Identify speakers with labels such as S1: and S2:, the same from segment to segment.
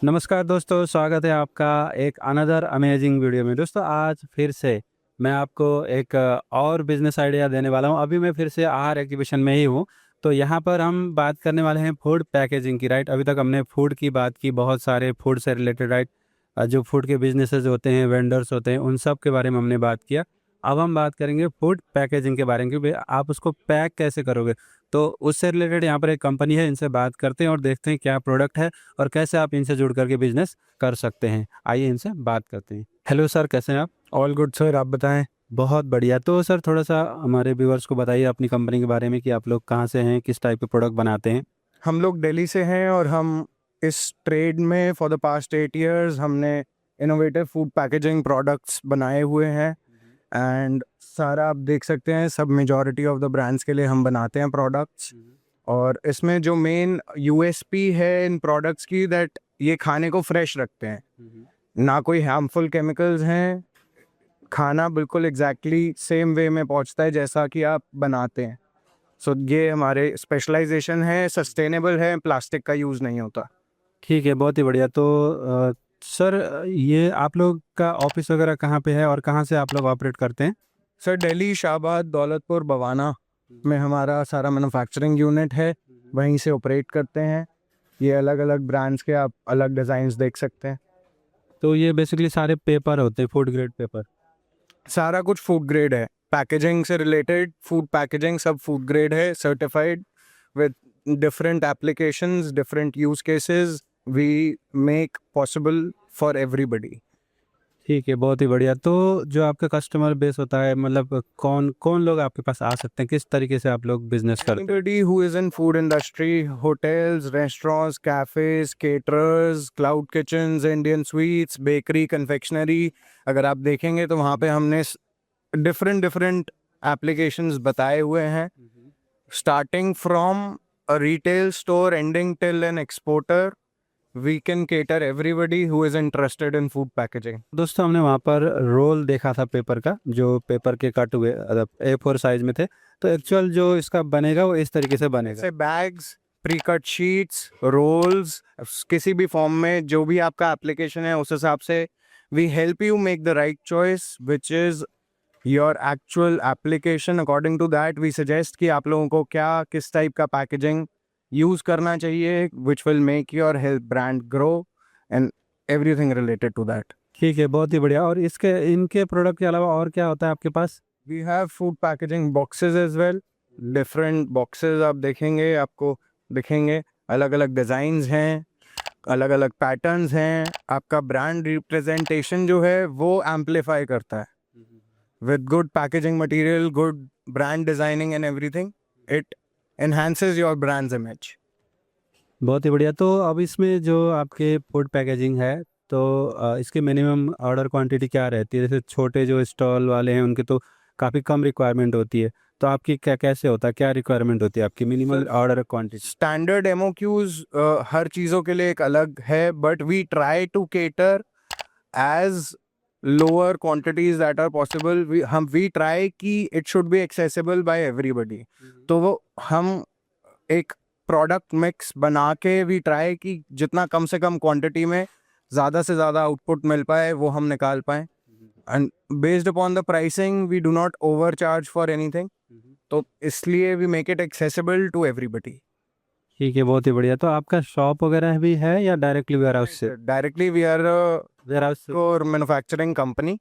S1: नमस्कार दोस्तों, स्वागत है आपका एक अनदर अमेजिंग वीडियो में। दोस्तों आज फिर से मैं आपको एक और बिजनेस आइडिया देने वाला हूं। अभी मैं फिर से आहार एग्जीबिशन में ही हूं। तो यहां पर हम बात करने वाले हैं फूड पैकेजिंग की, राइट। अभी तक हमने फूड की बात की, बहुत सारे फूड से रिलेटेड, राइट। जो फूड के बिजनेसेस होते हैं, वेंडर्स होते हैं, उन सब के बारे में हमने बात किया। अब हम बात करेंगे फूड पैकेजिंग के बारे में कि भाई आप उसको पैक कैसे करोगे। तो उससे रिलेटेड यहाँ पर एक कंपनी है, इनसे बात करते हैं और देखते हैं क्या प्रोडक्ट है और कैसे आप इनसे जुड़ करके बिजनेस कर सकते हैं। आइए इनसे बात करते हैं। हेलो सर, कैसे हैं आप?
S2: ऑल गुड सर, आप बताएं।
S1: बहुत बढ़िया। तो सर थोड़ा सा हमारे व्यूअर्स को बताइए अपनी कंपनी के बारे में कि आप लोग कहाँ से हैं, किस टाइप के प्रोडक्ट बनाते हैं।
S2: हम लोग दिल्ली से हैं और हम इस ट्रेड में फॉर द पास्ट 8 years हमने इनोवेटिव फूड पैकेजिंग प्रोडक्ट्स बनाए हुए हैं। एंड सारा आप देख सकते हैं, सब मेजॉरिटी ऑफ द ब्रांड्स के लिए हम बनाते हैं प्रोडक्ट्स। और इसमें जो मेन यूएसपी है इन प्रोडक्ट्स की, दैट ये खाने को फ्रेश रखते हैं, ना कोई हार्मफुल केमिकल्स हैं। खाना बिल्कुल एग्जैक्टली सेम वे में पहुंचता है जैसा कि आप बनाते हैं। सो ये हमारे स्पेशलाइजेशन है, सस्टेनेबल है, प्लास्टिक का यूज़ नहीं होता।
S1: ठीक है, बहुत ही बढ़िया। तो सर ये आप लोग का ऑफिस वगैरह कहाँ पे है और कहाँ से आप लोग ऑपरेट करते हैं?
S2: सर दिल्ली, शाहबाद, दौलतपुर, बवाना में हमारा सारा मैन्युफैक्चरिंग यूनिट है, वहीं से ऑपरेट करते हैं। ये अलग अलग ब्रांड्स के आप अलग डिज़ाइंस देख सकते हैं।
S1: तो ये बेसिकली सारे पेपर होते हैं, फूड ग्रेड पेपर?
S2: सारा कुछ फूड ग्रेड है, पैकेजिंग से रिलेटेड फूड पैकेजिंग सब फूड ग्रेड है, certified with different applications, different use cases we make possible for everybody.
S1: ठीक है, बहुत ही बढ़िया। तो जो आपका कस्टमर बेस होता है, मतलब कौन कौन लोग आपके पास आ सकते हैं, किस तरीके से आप लोग बिजनेस करते हैं?
S2: Anybody who is in food industry, hotels, restaurants, cafes, caterers, cloud kitchens, Indian sweets, bakery, confectionery, अगर आप देखेंगे तो वहाँ पे हमने डिफरेंट डिफरेंट एप्लीकेशंस बताए हुए हैं, starting from a retail store ending till an exporter. We can cater everybody who is interested in food packaging.
S1: दोस्तों हमने वहाँ पर रोल देखा था पेपर का, जो पेपर के कट हुए A4 साइज में थे। तो एक्चुअल जो इसका बनेगा वो इस तरीके से बनेगा।
S2: जैसे bags, pre cut sheets, rolls, किसी भी फॉर्म में जो भी आपका एप्लीकेशन है उस हिसाब से we help you make the right choice which is your actual application. According to that we suggest कि आप लोगों को क्या किस टाइप का पैकेजिंग यूज करना चाहिए, which will make your help brand grow and everything related to that.
S1: ठीक है, बहुत ही बढ़िया। और इसके इनके प्रोडक्ट के अलावा और क्या होता है आपके पास?
S2: We have food packaging boxes as well. Different boxes आप देखेंगे, आपको दिखेंगे, अलग अलग डिज़ाइंस हैं, अलग अलग पैटर्न्स हैं। आपका ब्रांड रिप्रेजेंटेशन जो है वो एम्पलीफाई करता है with good packaging material, good brand designing and everything. It enhances your brands image.
S1: बहुत ही बढ़िया। तो अब इसमें जो आपके फूड पैकेजिंग है, तो इसके मिनिमम ऑर्डर क्वांटिटी क्या रहती है? जैसे छोटे जो स्टॉल वाले हैं उनके तो काफ़ी कम रिक्वायरमेंट होती है। तो आपकी क्या कैसे होता है, क्या रिक्वायरमेंट होती है आपकी minimal order quantity?
S2: Standard MOQs हर चीज़ों के लिए एक अलग है, but we try to cater as lower quantities that are possible. We try कि it should be accessible by everybody. तो वो हम एक प्रोडक्ट मिक्स बना के वी ट्राई कि जितना कम से कम क्वांटिटी में ज़्यादा से ज़्यादा आउटपुट मिल पाए वो हम निकाल पाए। And based upon the pricing we do not over charge for anything, तो इसलिए we make it accessible to everybody.
S1: ठीक है, बहुत ही बढ़िया। तो आपका शॉप वगैरह भी है या डायरेक्टली वेयर हाउस से?
S2: Directly we are
S1: warehouse से।
S2: और मैन्युफैक्चरिंग कंपनी,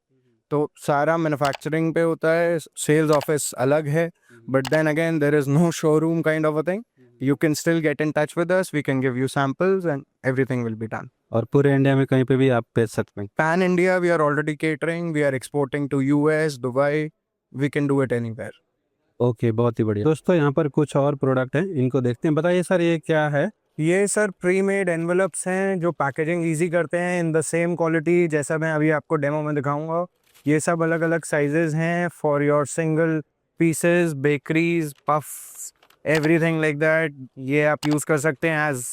S2: तो सारा मैन्युफैक्चरिंग पे होता है, सेल्स ऑफिस अलग है, but then again there is no showroom kind of a thing. You can still get in touch with us, we can give you samples and everything will be done.
S1: और पूरे India में कहीं पे भी आप बेच सकते हैं?
S2: Pan India we are already catering, we are exporting to US, Dubai, we can do it anywhere.
S1: Okay, बहुत ही बढ़िया। दोस्तों यहाँ पर कुछ और प्रोडक्ट हैं, इनको देखते हैं। बताइए सर ये क्या है?
S2: ये सर प्री मेड एनवेलप्स हैं जो पैकेजिंग इजी करते हैं इन द सेम क्वालिटी जैसा मैं अभी आपको डेमो में दिखाऊंगा। ये सब अलग अलग साइजेस हैं for your single pieces, bakeries, puffs, everything like that. ये आप यूज़ कर सकते हैं as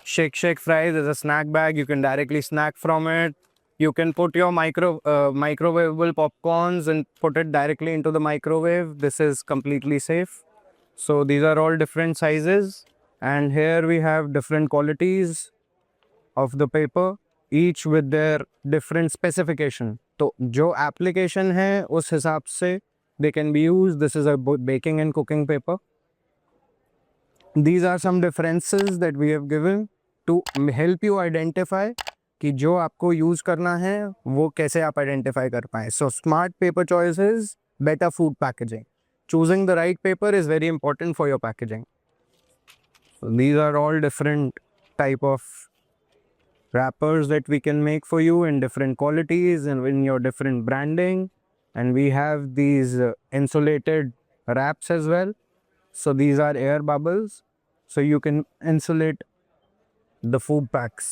S2: shake fries, as a snack bag. You can directly snack from it. You can put your microwavable popcorns and put it directly into the microwave. This is completely safe. So these are all different sizes, and here we have different qualities of the paper, each with their different specification. तो जो application है उस हिसाब से they can be used. This is a baking and cooking paper. These are some differences that we have given to help you identify कि जो आपको use करना है वो कैसे आप आइडेंटिफाई कर पाए. So smart paper choices, better food packaging. Choosing the right paper is very important for your packaging. So these are all different type of wrappers that we can make for you in different qualities and in your different branding. And we have these insulated wraps as well. So these are air bubbles. So you can insulate the food packs.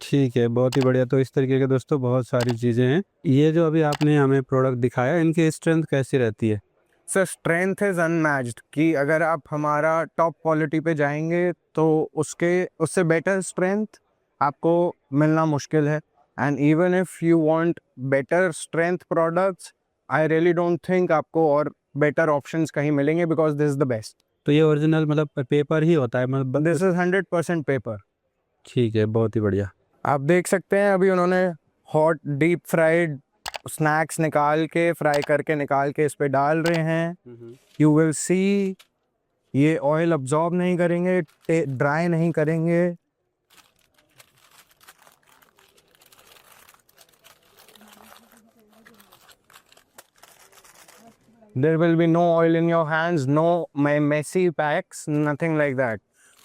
S1: ठीक है, बहुत ही बढ़िया। तो इस तरीके के दोस्तों बहुत सारी चीज़ें हैं। ये जो अभी आपने हमें प्रोडक्ट दिखाया, इनकी स्ट्रेंथ कैसी रहती है?
S2: सर स्ट्रेंथ इज़ अनमैच्ड कि अगर आप हमारा टॉप क्वालिटी पे जाएंगे तो उससे बेटर स्ट्रेंथ आपको मिलना मुश्किल है. And even if you want better strength products, I really don't think आपको और बेटर ऑप्शंस कहीं मिलेंगे because this is the best.
S1: तो ये ओरिजिनल मतलब पेपर ही होता है, मतलब
S2: दिस इज़ 100% पेपर.
S1: ठीक है, बहुत ही बढ़िया।
S2: आप देख सकते हैं अभी उन्होंने हॉट डीप फ्राइड स्नैक्स निकाल के फ्राई करके निकाल के इस पे डाल रहे हैं. यू विल सी ये ऑयल अब्जॉर्ब नहीं करेंगे, ड्राई नहीं करेंगे. There will be no oil in your hands, no messy packs, nothing like that.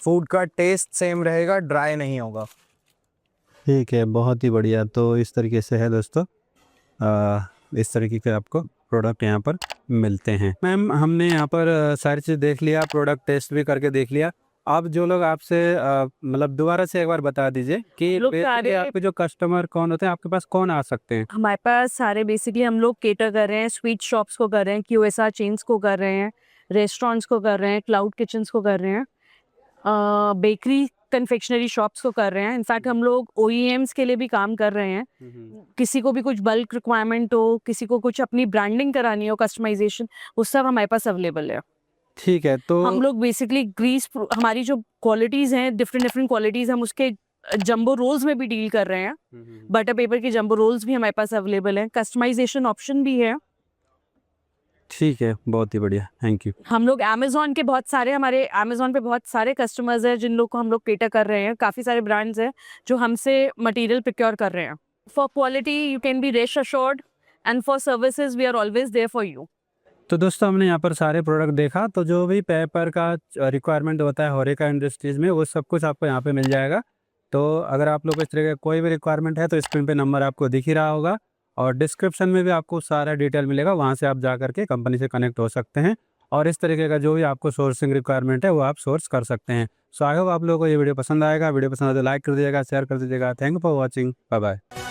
S2: Food का टेस्ट सेम रहेगा, ड्राई नहीं होगा.
S1: ठीक है, बहुत ही बढ़िया। तो इस तरीके से है दोस्तों, इस तरीके के आपको प्रोडक्ट यहाँ पर मिलते हैं। मैम, हमने यहाँ पर सारी चीज़ देख लिया, प्रोडक्ट टेस्ट भी करके देख लिया। अब जो लोग आपसे मतलब दोबारा से एक बार बता दीजिए कि
S3: लोग
S1: basically
S3: सारे-
S1: आपके जो कस्टमर कौन होते हैं, आपके पास कौन आ सकते हैं?
S3: हमारे पास सारे बेसिकली हम लोग केटर कर रहे हैं, स्वीट शॉप्स को कर रहे हैं, QSR चेन्स को कर रहे हैं, रेस्टोरेंट्स को कर रहे हैं, क्लाउड किचन्स को कर रहे हैं, बेकरी कन्फेक्शनरी शॉप्स को कर रहे हैं. इनफैक्ट हम लोग OEMs के लिए भी काम कर रहे हैं. किसी को भी कुछ बल्क रिक्वायरमेंट हो, किसी को कुछ अपनी ब्रांडिंग करानी हो, कस्टमाइजेशन, वो सब हमारे पास अवेलेबल है.
S1: ठीक है, तो
S3: हम लोग बेसिकली ग्रीस, हमारी जो क्वालिटीज़ हैं डिफरेंट क्वालिटीज़, हम उसके जंबो रोल्स में भी डील कर रहे हैं. बटर पेपर के जंबो रोल्स भी हमारे पास अवेलेबल हैं, कस्टमाइजेशन ऑप्शन भी है.
S1: ठीक है, बहुत ही बढ़िया, थैंक यू।
S3: हम लोग अमेज़ॉन पे बहुत सारे कस्टमर्स हैं जिन लोग को हम लोग केटर कर रहे हैं. काफ़ी सारे ब्रांड्स हैं जो हमसे मटेरियल प्रोक्योर कर रहे हैं. For quality you can be rest assured, and for services we are always there for you.
S1: तो दोस्तों, हमने यहाँ पर सारे प्रोडक्ट देखा, तो जो भी पेपर का रिक्वायरमेंट होता है होरेका इंडस्ट्रीज़ में, वो सब कुछ आपको यहाँ पे मिल जाएगा। तो अगर आप लोग को इस तरह का कोई भी रिक्वायरमेंट है तो स्क्रीन पे नंबर आपको दिख ही रहा होगा, और डिस्क्रिप्शन में भी आपको सारा डिटेल मिलेगा, वहाँ से आप जा करके कंपनी से कनेक्ट हो सकते हैं, और इस तरीके का जो भी आपको सोर्सिंग रिक्वायरमेंट है वो आप सोर्स कर सकते हैं। सो आई होप आप लोगों को ये वीडियो पसंद आएगा। वीडियो पसंद आए तो लाइक कर दीजिएगा, शेयर कर दीजिएगा। Thank you for watching, bye bye.